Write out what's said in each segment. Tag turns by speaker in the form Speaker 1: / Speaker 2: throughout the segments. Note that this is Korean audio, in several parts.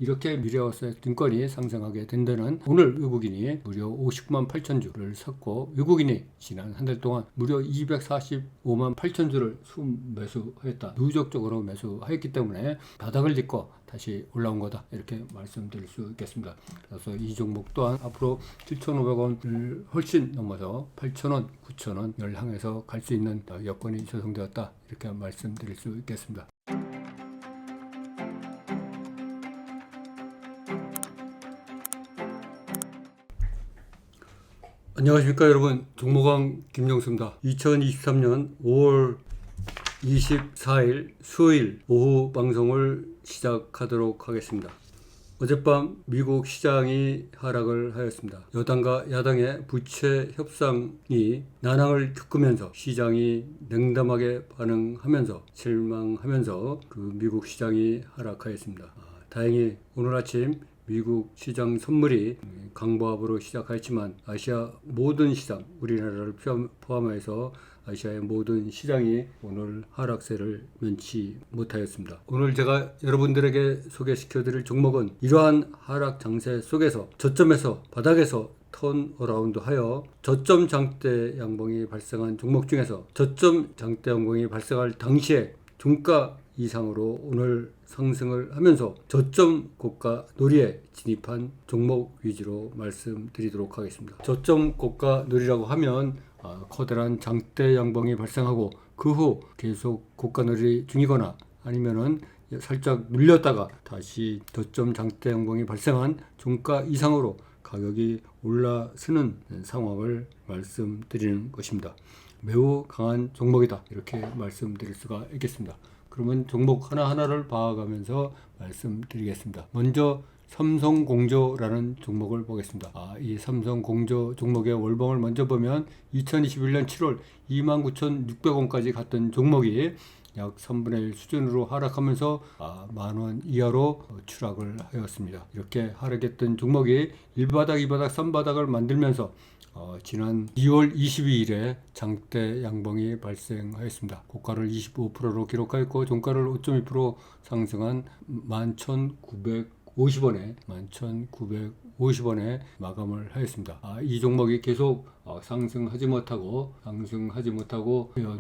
Speaker 1: 이렇게 미래에셋 증권이 상승하게 된 데는 오늘 외국인이 무려 59만 8천 주를 샀고, 외국인이 지난 한 달 동안 무려 245만 8천 주를 순매수했다. 누적적으로 매수했기 때문에 바닥을 딛고 다시 올라온 거다, 이렇게 말씀드릴 수 있겠습니다. 그래서 이 종목 또한 앞으로 7,500원을 훨씬 넘어서 8,000원, 9,000원을 향해서 갈 수 있는 여건이 조성되었다, 이렇게 말씀드릴 수 있겠습니다. 안녕하십니까 여러분, 종목왕 김정수입니다. 2023년 5월 24일 수요일 오후 방송을 시작하도록 하겠습니다. 어젯밤 미국 시장이 하락을 하였습니다. 여당과 야당의 부채 협상이 난항을 겪으면서 시장이 냉담하게 반응하면서 실망하면서 미국 시장이 하락하였습니다. 다행히 오늘 아침 미국 시장 선물이 강보합으로 시작하였지만 아시아 모든 시장, 우리나라를 포함해서 아시아의 모든 시장이 오늘 하락세를 면치 못하였습니다. 오늘 제가 여러분들에게 소개시켜드릴 종목은 이러한 하락 장세 속에서 저점에서 바닥에서 턴어라운드 하여 저점 장대 양봉이 발생한 종목 중에서 저점 장대 양봉이 발생할 당시에 종가 이상으로 오늘 상승을 하면서 저점 고가 놀이에 진입한 종목 위주로 말씀드리도록 하겠습니다. 저점 고가 놀이라고 하면 커다란 장대 양봉이 발생하고 그 후 계속 고가 놀이 중이거나 아니면은 살짝 눌렸다가 다시 저점 장대 양봉이 발생한 종가 이상으로 가격이 올라서는 상황을 말씀드리는 것입니다. 매우 강한 종목이다, 이렇게 말씀드릴 수가 있겠습니다. 그러면 종목 하나하나를 봐가면서 말씀드리겠습니다. 먼저 삼성공조라는 종목을 보겠습니다. 이 삼성공조 종목의 월봉을 먼저 보면 2021년 7월 29,600원까지 갔던 종목이 약 3분의 1 수준으로 하락하면서 만원 이하로 추락을 하였습니다. 이렇게 하락했던 종목이 1바닥, 2바닥, 3바닥을 만들면서 지난 2월 22일에 장대 양봉이 발생하였습니다. 고가를 25%로 기록하였고 종가를 5.2% 상승한 11,950원에 마감을 하였습니다. 이 종목이 계속 상승하지 못하고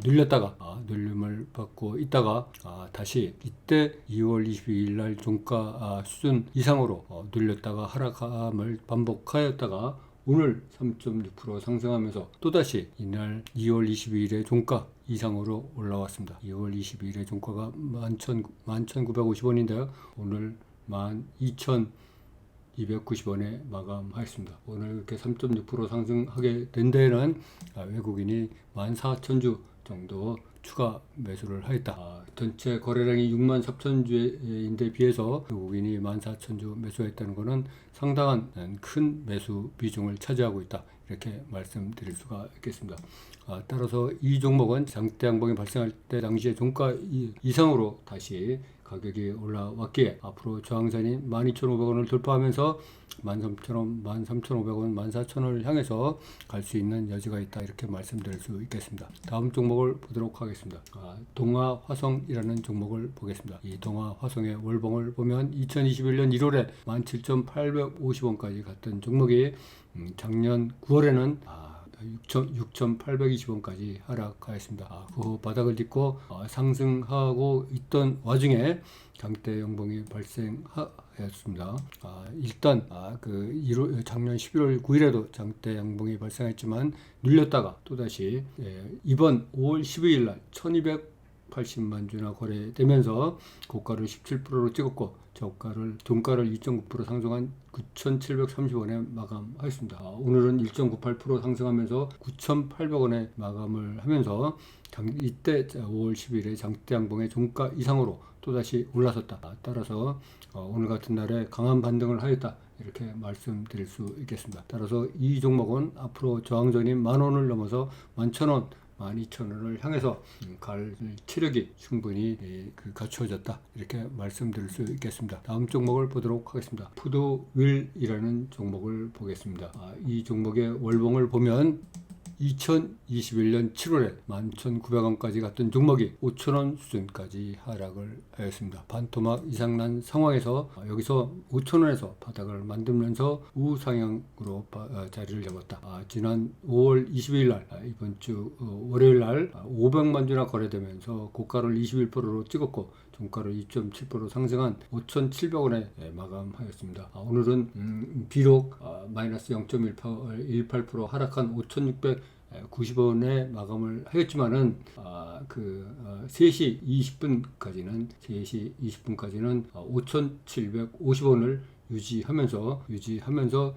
Speaker 1: 눌렸다가 눌림을 받고 있다가 다시 이때 2월 22일 날 종가 수준 이상으로 눌렸다가 하락함을 반복하였다가 오늘 3.6% 상승하면서 또다시 이날 2월 22일에 종가 이상으로 올라왔습니다. 2월 22일에 종가가 11,950원인데요. 오늘 12,290원에 마감하였습니다. 오늘 이렇게 3.6% 상승하게 된 데에는 외국인이 14,000주 정도 추가 매수를 하였다. 전체 거래량이 64,000주인데 비해서 외국인이 14,000주 매수했다는 것은 상당한 큰 매수 비중을 차지하고 있다, 이렇게 말씀드릴 수가 있겠습니다. 따라서 이 종목은 장대 양봉이 발생할 때 당시에 종가 이상으로 다시 가격이 올라왔기에 앞으로 저항선인 12,500원을 돌파하면서 13,000원, 13,500원, 14,000원을 향해서 갈 수 있는 여지가 있다, 이렇게 말씀드릴 수 있겠습니다. 다음 종목을 보도록 하겠습니다. 동아화성이라는 종목을 보겠습니다. 이 동아화성의 월봉을 보면 2021년 1월에 17,850원까지 갔던 종목이 작년 9월에는 6,820원까지 하락하였습니다. 그 후 바닥을 딛고 상승하고 있던 와중에 장대 양봉이 발생하였습니다. 일단 작년 11월 9일에도 장대 양봉이 발생했지만 눌렸다가 또다시 이번 5월 12일 날 1,280만 주나 거래되면서 고가를 17%로 찍었고 종가를 2.9% 상승한 9,730원에 마감하였습니다. 오늘은 1.98% 상승하면서 9,800원에 마감을 하면서 이때 5월 10일에 장대 양봉의 종가 이상으로 또다시 올라섰다. 따라서 오늘 같은 날에 강한 반등을 하였다, 이렇게 말씀드릴 수 있겠습니다. 따라서 이 종목은 앞으로 저항전인 10,000원을 넘어서 11,000원, 12,000원을 향해서 갈 체력이 충분히 갖추어졌다, 이렇게 말씀드릴 수 있겠습니다. 다음 종목을 보도록 하겠습니다. 푸드윌이라는 종목을 보겠습니다. 이 종목의 월봉을 보면 2021년 7월에 11,900원까지 갔던 종목이 5,000원 수준까지 하락을 하였습니다. 반토막 이상난 상황에서 여기서 5,000원에서 바닥을 만들면서 우상향으로 자리를 잡았다. 지난 5월 22일 날 이번 주 월요일 날 500만 주나 거래되면서 고가를 21%로 찍었고 종가를 2.7% 상승한 5,700원에 마감하였습니다. 오늘은 비록 마이너스 0.18% 하락한 5,690원에 마감을 하였지만은 3시 20분까지는 5,750원을 유지하면서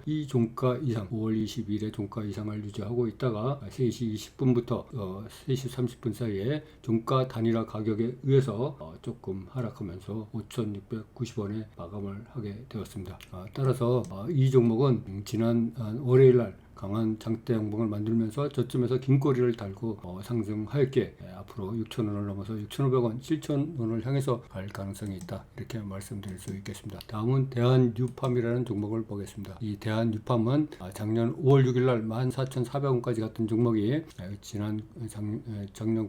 Speaker 1: 이 종가 이상 5월 20일의 종가 이상을 유지하고 있다가 3시 20분부터 3시 30분 사이에 종가 단일화 가격에 의해서 조금 하락하면서 5,690원에 마감을 하게 되었습니다. 따라서 이 종목은 지난 월요일 날 강한 장대 양봉을 만들면서 저점에서 긴 꼬리를 달고 상승하였기에 앞으로 6,000원을 넘어서 6,500원, 7,000원을 향해서 갈 가능성이 있다. 이렇게 말씀드릴 수 있겠습니다. 다음은 대한유팜이라는 종목을 보겠습니다. 이 대한유팜은 작년 5월 6일 날 14,400원까지 갔던 종목이 작년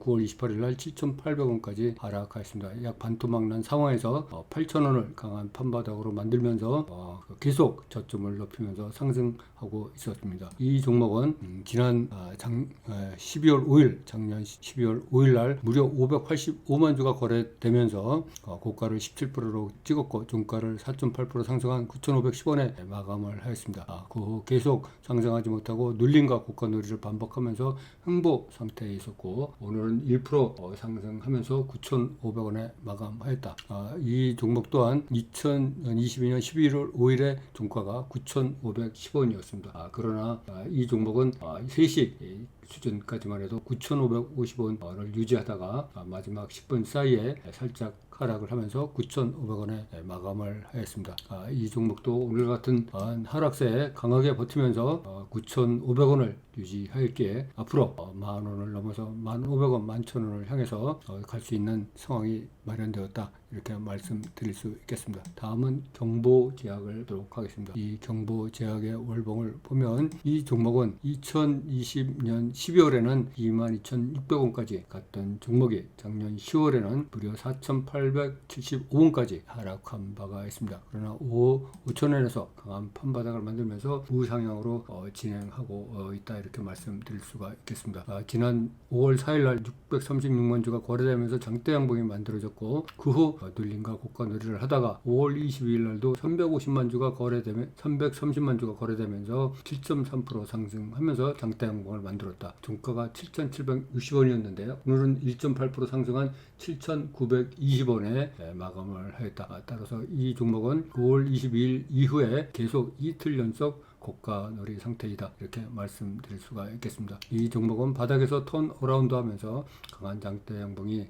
Speaker 1: 9월 28일 날 7,800원까지 하락하였습니다. 약 반토막 난 상황에서 8,000원을 강한 판바닥으로 만들면서 계속 저점을 높이면서 상승하고 있었습니다. 이 종목은 지난 12월 5일 작년 12월 5일 날 무려 585만 주가 거래되면서 고가를 17%로 찍었고 종가를 4.8% 상승한 9,510원에 마감을 하였습니다. 그 후 계속 상승하지 못하고 눌림과 고가 놀이를 반복하면서 횡보 상태에 있었고 오늘은 1% 상승하면서 9,500원에 마감하였다. 이 종목 또한 2022년 11월 5일에 종가가 9,510원이었습니다. 그러나 이 종목은 3시 수준까지만 해도 9,550원을 유지하다가 마지막 10분 사이에 살짝 하락을 하면서 9,500원에 마감을 하였습니다. 이 종목도 오늘 같은 하락세에 강하게 버티면서 9,500원을 유지하였기에 앞으로 10,000원을 넘어서 1,500원, 11,000원을 향해서 갈 수 있는 상황이 마련되었다. 이렇게 말씀드릴 수 있겠습니다. 다음은 경보제약을 보도록 하겠습니다. 이 경보제약의 월봉을 보면 이 종목은 2020년 12월에는 22,600원까지 갔던 종목이 작년 10월에는 무려 4,875원까지 하락한 바가 있습니다. 그러나 5,000원에서 강한 판바닥을 만들면서 우상향으로 진행하고 있다. 이렇게 말씀드릴 수가 있겠습니다. 지난 5월 4일 날 636만 주가 거래되면서 장대 양봉이 만들어졌고 그 후 눌림과 고가 놀이를 하다가 5월 22일 날도 330만 주가 거래되면서 7.3% 상승하면서 장대 양봉을 만들었다. 종가가 7,760원이었는데요. 오늘은 1.8% 상승한 7,920원에 마감을 하였다. 따라서 이 종목은 5월 22일 이후에 계속 이틀 연속 고가 놀이 상태이다. 이렇게 말씀드릴 수가 있겠습니다. 이 종목은 바닥에서 턴어라운드 하면서 강한 장대 양봉이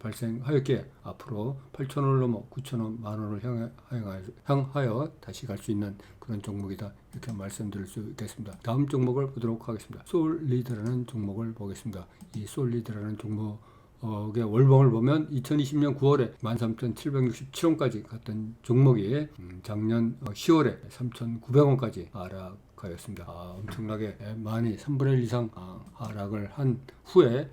Speaker 1: 발생하였기에 앞으로 8,000원을 넘어 9,000원, 10,000원을 향하여 다시 갈 수 있는 그런 종목이다. 이렇게 말씀드릴 수 있겠습니다. 다음 종목을 보도록 하겠습니다. 솔리드라는 종목을 보겠습니다. 이 솔리드라는 종목 의 월봉을 보면 2020년 9월에 13,767원까지 갔던 종목이 작년 10월에 3,900원까지 하락하였습니다. 엄청나게 많이 3분의 1 이상 하락을 한 후에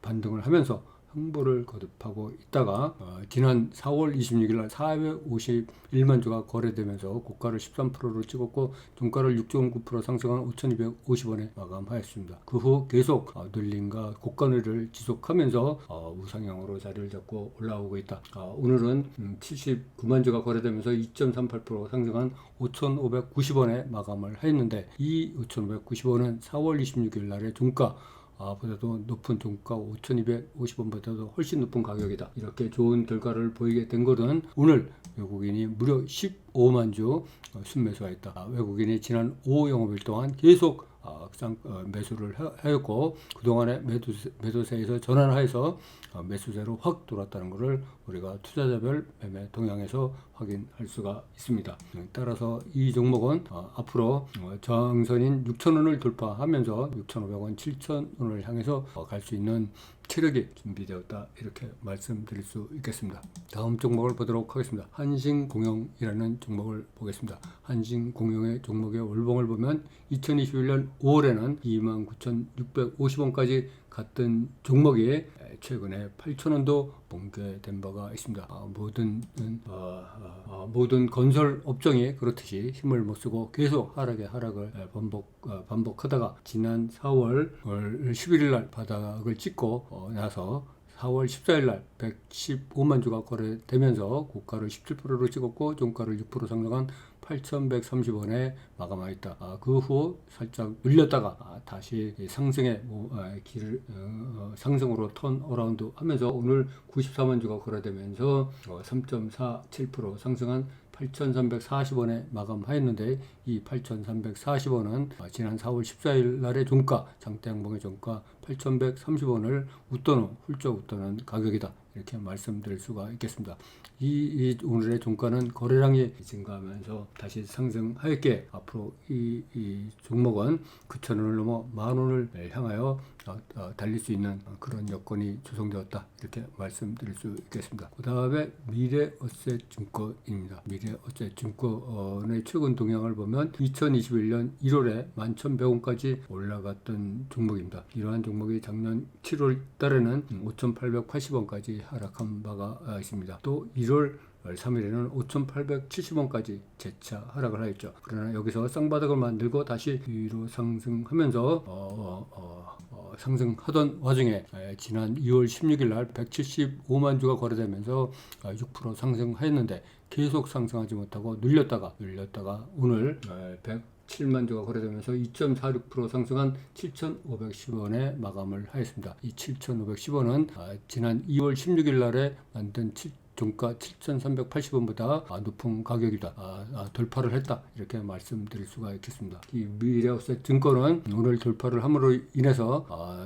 Speaker 1: 반등을 하면서 횡보를 거듭하고 있다가 지난 4월 26일 날 451만 주가 거래되면서 고가를 13%로 찍었고 종가를 6.9% 상승한 5,250원에 마감하였습니다. 그 후 계속 눌림과 고가 놀이를 지속하면서 우상향으로 자리를 잡고 올라오고 있다. 오늘은 79만 주가 거래되면서 2.38% 상승한 5,590원에 마감을 했는데 이 5,590원은 4월 26일 날의 종가 보다도 높은 종가 5,250원보다도 훨씬 높은 가격이다. 이렇게 좋은 결과를 보이게 된 것은 오늘 외국인이 무려 15만 주 순매수하였다. 외국인이 지난 5 영업일 동안 계속 매수를 하였고 그동안의 매도세에서 전환하여서 매수세로 확 돌았다는 것을 우리가 투자자별 매매 동향에서 확인할 수가 있습니다. 따라서 이 종목은 앞으로 저항선인 6,000원을 돌파하면서 6,500원, 7,000원을 향해서 갈 수 있는 체력이 준비되었다, 이렇게 말씀드릴 수 있겠습니다. 다음 종목을 보도록 하겠습니다. 한신공영이라는 종목을 보겠습니다. 한신공영의 종목의 월봉을 보면 2021년 5월에는 29,650원까지 갔던 종목이 최근에 8,000원도 붕괴된 바가 있습니다. 모든 건설 업종이 그렇듯이 힘을 못 쓰고 계속 하락을 반복하다가 지난 4월 11일 날 바닥을 찍고 나서 4월 14일 날 115만 주가 거래되면서 고가를 17%로 찍었고 종가를 6% 상승한 8,130원에 마감하였다. 그 후 살짝 눌렸다가 다시 상승의 길을 상승으로 턴 어라운드 하면서 오늘 94만 주가 거래되면서 3.47% 상승한 8,340원에 마감하였는데, 이 8,340원은 지난 4월 14일 날의 종가, 장대양봉의 종가 8,130원을 훌쩍 웃도는 가격이다, 이렇게 말씀드릴 수가 있겠습니다. 이 오늘의 종가는 거래량이 증가하면서 다시 상승하였기에 앞으로 이 종목은 9,000원을 넘어 10,000원을 향하여 달릴 수 있는 그런 여건이 조성되었다, 이렇게 말씀드릴 수 있겠습니다. 그 다음에 미래어셋증권입니다. 미래어셋증권의 최근 동향을 보면 2021년 1월에 11,100원까지 올라갔던 종목입니다. 이러한 종목이 작년 7월 달에는 5,880원까지 하락한 바가 있습니다. 또 1월 3일에는 5,870원까지 재차 하락을 하였죠. 그러나 여기서 쌍바닥을 만들고 다시 위로 상승하면서 상승하던 와중에 지난 2월 16일 날 175만 주가 거래되면서 6% 상승하였는데 계속 상승하지 못하고 눌렸다가 오늘 7만 주가 거래되면서 2.46% 상승한 7,510원에 마감을 하였습니다. 이 7,510원은 지난 2월 16일 날에 만든 종가 7,380원보다 높은 가격이다. 돌파를 했다, 이렇게 말씀드릴 수가 있겠습니다. 이 미래어셋증권은 오늘 돌파를 함으로 인해서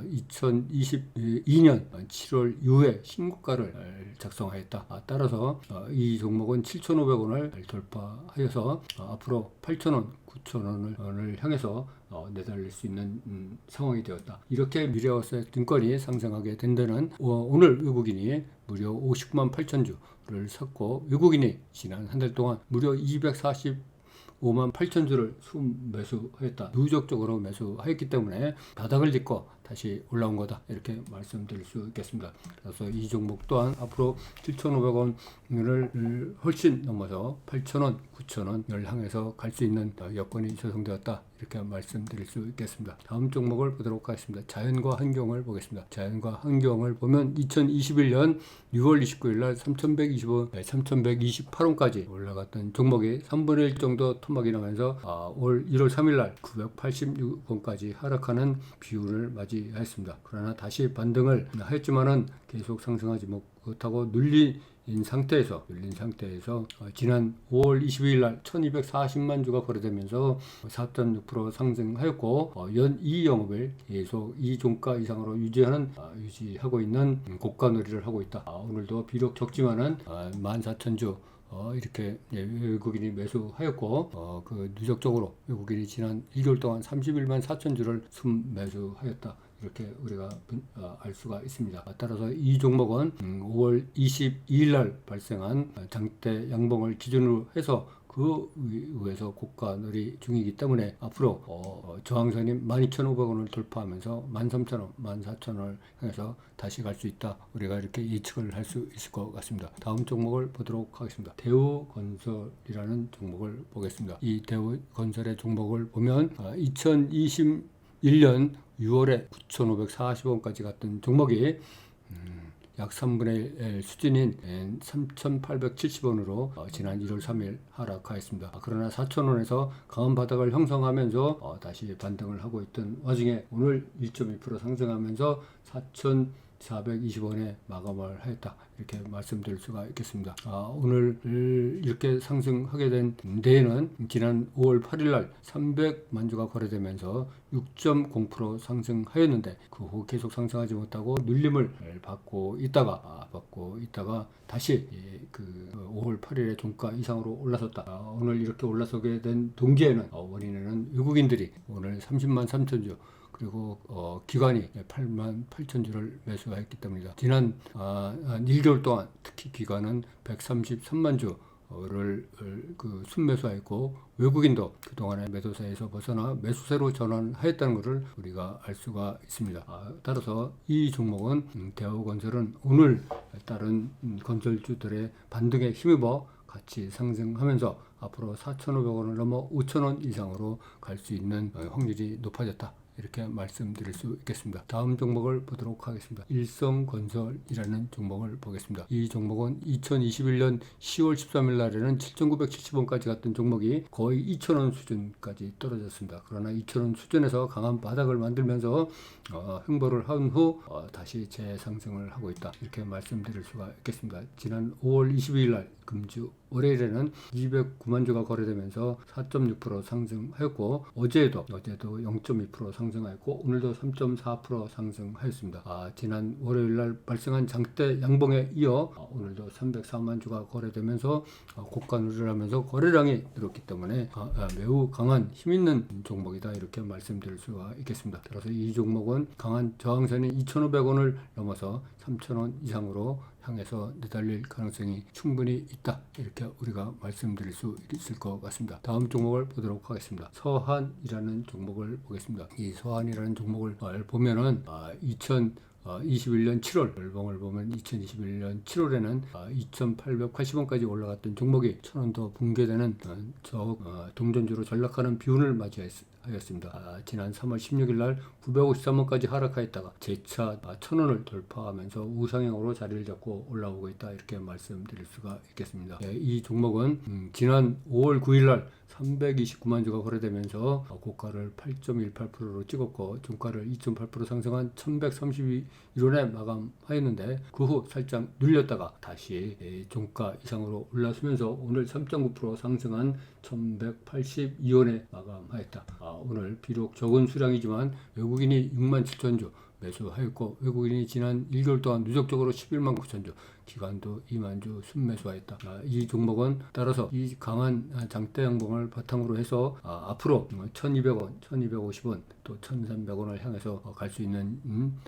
Speaker 1: 2022년 7월 이후에 신고가를 작성하였다. 따라서 이 종목은 7,500원을 돌파하여서 앞으로 8,000원, 9,000원을 향해서 내달릴 수 있는 상황이 되었다. 이렇게 미래어셋증권이 상승하게 된 데는 오늘 외국인이 무려 59만 8천 주를 샀고, 외국인이 지난 한 달 동안 무려 245만 8천 주를 순매수하였다. 누적적으로 매수하였기 때문에 바닥을 짚고 다시 올라온 거다, 이렇게 말씀드릴 수 있겠습니다. 그래서 이 종목 또한 앞으로 7,500원을 훨씬 넘어서 8,000원, 9,000원을 향해서 갈 수 있는 여건이 조성되었다, 이렇게 말씀드릴 수 있겠습니다. 다음 종목을 보도록 하겠습니다. 자연과 환경을 보겠습니다. 자연과 환경을 보면 2021년 6월 29일 날 3,120원, 3,128원까지 올라갔던 종목이 3분의 1 정도 토막이 나면서 올 1월 3일 날 986원까지 하락하는 비율을 맞이했습니다. 그러나 다시 반등을 하였지만은 계속 상승하지 못하고 눌린 상태에서 지난 5월 22일 날 1,240만 주가 거래되면서 4.6% 상승하였고, 연 2영업을 계속 이 종가 이상으로 유지하고 있는 고가 놀이를 하고 있다. 오늘도 비록 적지만은 14,000주 이렇게 외국인이 매수하였고, 그 누적적으로 외국인이 지난 2개월 동안 31만 4천 주를 순매수하였다, 이렇게 우리가 알 수가 있습니다. 따라서 이 종목은 5월 22일 날 발생한 장대 양봉을 기준으로 해서 그 위에서 고가 놀이 중이기 때문에 앞으로 저항선인 12,500원을 돌파하면서 13,000원, 14,000원을 향해서 다시 갈 수 있다, 우리가 이렇게 예측을 할 수 있을 것 같습니다. 다음 종목을 보도록 하겠습니다. 대우건설이라는 종목을 보겠습니다. 이 대우건설의 종목을 보면 2021년 6월에 9,540원까지 갔던 종목이 약 3분의 1 수준인 3,870원으로 지난 1월 3일 하락하였습니다. 그러나 4,000원에서 강한 바닥을 형성하면서 다시 반등을 하고 있던 와중에 오늘 1.2% 상승하면서 420원에 마감을 하였다. 이렇게 말씀드릴 수가 있겠습니다. 오늘 이렇게 상승하게 된 데에는 지난 5월 8일 날 300만 주가 거래되면서 6.0% 상승하였는데 그 후 계속 상승하지 못하고 눌림을 받고 있다가 다시 그 5월 8일에 종가 이상으로 올라섰다. 오늘 이렇게 올라서게 된 동기에는 원인에는 외국인들이 오늘 30만 3천 주 그리고 기관이 8만 8천 주를 매수했기 때문이다. 지난 1개월 동안 특히 기관은 133만 주를 순매수하였고 외국인도 그동안의 매도세에서 벗어나 매수세로 전환하였다는 것을 우리가 알 수가 있습니다. 따라서 이 종목은 대우건설은 오늘 다른 건설주들의 반등에 힘입어 같이 상승하면서 앞으로 4,500원을 넘어 5,000원 이상으로 갈 수 있는 확률이 높아졌다. 이렇게 말씀드릴 수 있겠습니다. 다음 종목을 보도록 하겠습니다. 일성건설이라는 종목을 보겠습니다. 이 종목은 2021년 10월 13일 날에는 7,970원까지 갔던 종목이 거의 2,000원 수준까지 떨어졌습니다. 그러나 2,000원 수준에서 강한 바닥을 만들면서 횡보를 한 후 다시 재상승을 하고 있다. 이렇게 말씀드릴 수가 있겠습니다. 지난 5월 22일 날 금주 월요일에는 209만 주가 거래되면서 4.6% 상승하였고 어제도 0.2% 상승하였고 오늘도 3.4% 상승하였습니다. 지난 월요일 날 발생한 장대 양봉에 이어 오늘도 304만 주가 거래되면서 고가 누리를 하면서 거래량이 늘었기 때문에 매우 강한 힘있는 종목이다. 이렇게 말씀드릴 수가 있겠습니다. 그래서 이 종목은 강한 저항선인 2,500원을 넘어서 3,000원 이상으로 향해서 내달릴 가능성이 충분히 있다. 이렇게 우리가 말씀드릴 수 있을 것 같습니다. 다음 종목을 보도록 하겠습니다. 서한이라는 종목을 보겠습니다. 이 서한이라는 종목을 보면은 2021년 7월 월봉을 보면 2021년 7월에는 2,880원까지 올라갔던 종목이 1,000원 더 붕괴되는 동전주로 전락하는 비운을 맞이하였습니다. 지난 3월 16일 날 953원까지 하락하였다가 재차 1,000원을 돌파하면서 우상향으로 자리를 잡고 올라오고 있다. 이렇게 말씀드릴 수가 있겠습니다. 이 종목은 지난 5월 9일 날 329만 주가 거래되면서 고가를 8.18%로 찍었고 종가를 2.8% 상승한 1132원에 마감하였는데 그 후 살짝 눌렸다가 다시 종가 이상으로 올라서면서 오늘 3.9% 상승한 1182원에 마감하였다. 오늘 비록 적은 수량이지만 외국인이 6만 7천 주 매수하였고 외국인이 지난 1개월 동안 누적적으로 11만 9천 주 기관도 2만 주 순매수하였다. 이 종목은 따라서 이 강한 장대 양봉을 바탕으로 해서 앞으로 1,200원, 1,250원 또 1,300원을 향해서 갈 수 있는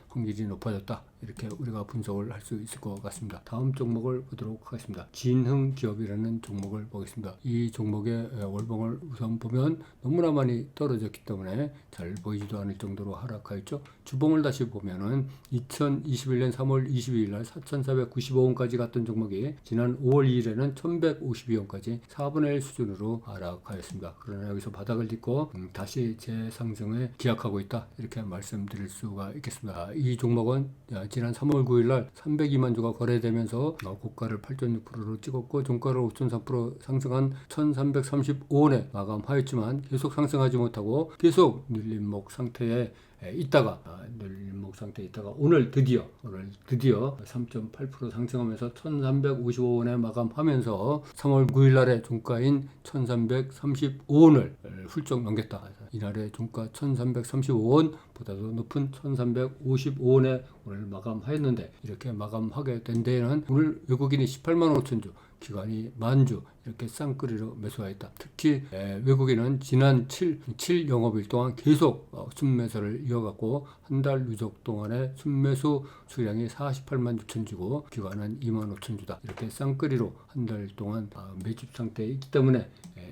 Speaker 1: 확률이 높아졌다. 이렇게 우리가 분석을 할 수 있을 것 같습니다. 다음 종목을 보도록 하겠습니다. 진흥기업이라는 종목을 보겠습니다. 이 종목의 월봉을 우선 보면 너무나 많이 떨어졌기 때문에 잘 보이지도 않을 정도로 하락하였죠. 주봉을 다시 보면은 2021년 3월 22일 날 4,495원까지 갔던 종목이 지난 5월 2일에는 1,152원까지 4분의 1 수준으로 하락하였습니다. 그러나 여기서 바닥을 딛고 다시 재상승에 기약하고 있다. 이렇게 말씀드릴 수가 있겠습니다. 이 종목은 지난 3월 9일 날 302만 주가 거래되면서 고가를 8.6%로 찍었고 종가를 5.3% 상승한 1,335원에 마감하였지만 계속 상승하지 못하고 계속 눌림목 상태에 있다가 오늘 드디어 3.8% 상승하면서 1,355원에 마감하면서 3월 9일 날의 종가인 1,335원을 훌쩍 넘겼다. 이날의 종가 1,335원보다도 높은 1,355원에 오늘 마감하였는데 이렇게 마감하게 된 데에는 오늘 외국인이 18만 5천 주 기관이 만주 이렇게 쌍끌이로 매수하였다. 특히 외국인은 지난 7 영업일 동안 계속 순매수를 이어갔고 한 달 누적 동안의 순매수 수량이 48만 6천 주고 기관은 2만 5천 주다. 이렇게 쌍끌이로 한 달 동안 매집 상태에 있기 때문에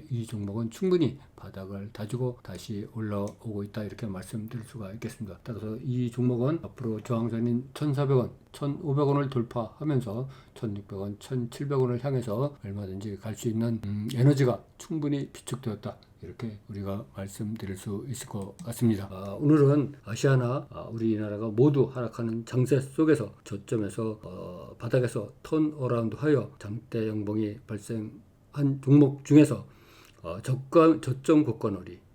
Speaker 1: 이 종목은 충분히 바닥을 다지고 다시 올라오고 있다. 이렇게 말씀드릴 수가 있겠습니다. 따라서 이 종목은 앞으로 저항선인 1,400원, 1,500원을 돌파하면서 1,600원, 1,700원을 향해서 얼마든지 갈 수 있는 에너지가 충분히 비축되었다. 이렇게 우리가 말씀드릴 수 있을 것 같습니다. 오늘은 아시아나 우리나라가 모두 하락하는 장세 속에서 저점에서 바닥에서 턴어라운드 하여 장대 양봉이 발생한 종목 중에서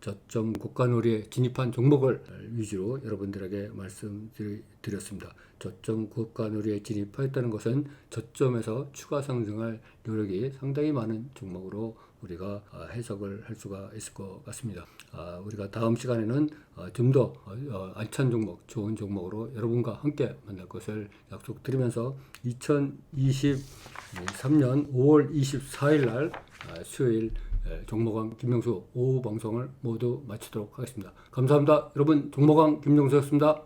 Speaker 1: 저점 고가놀이에 진입한 종목을 위주로 여러분들에게 말씀드렸습니다. 저점 고가놀이에 진입하였다는 것은 저점에서 추가 상승할 노력이 상당히 많은 종목으로 우리가 해석을 할 수가 있을 것 같습니다. 우리가 다음 시간에는 좀 더 알찬 종목, 좋은 종목으로 여러분과 함께 만날 것을 약속드리면서 2023년 5월 24일 날 수요일 종목왕 김명수 오후 방송을 모두 마치도록 하겠습니다. 감사합니다. 여러분, 종목왕 김명수였습니다.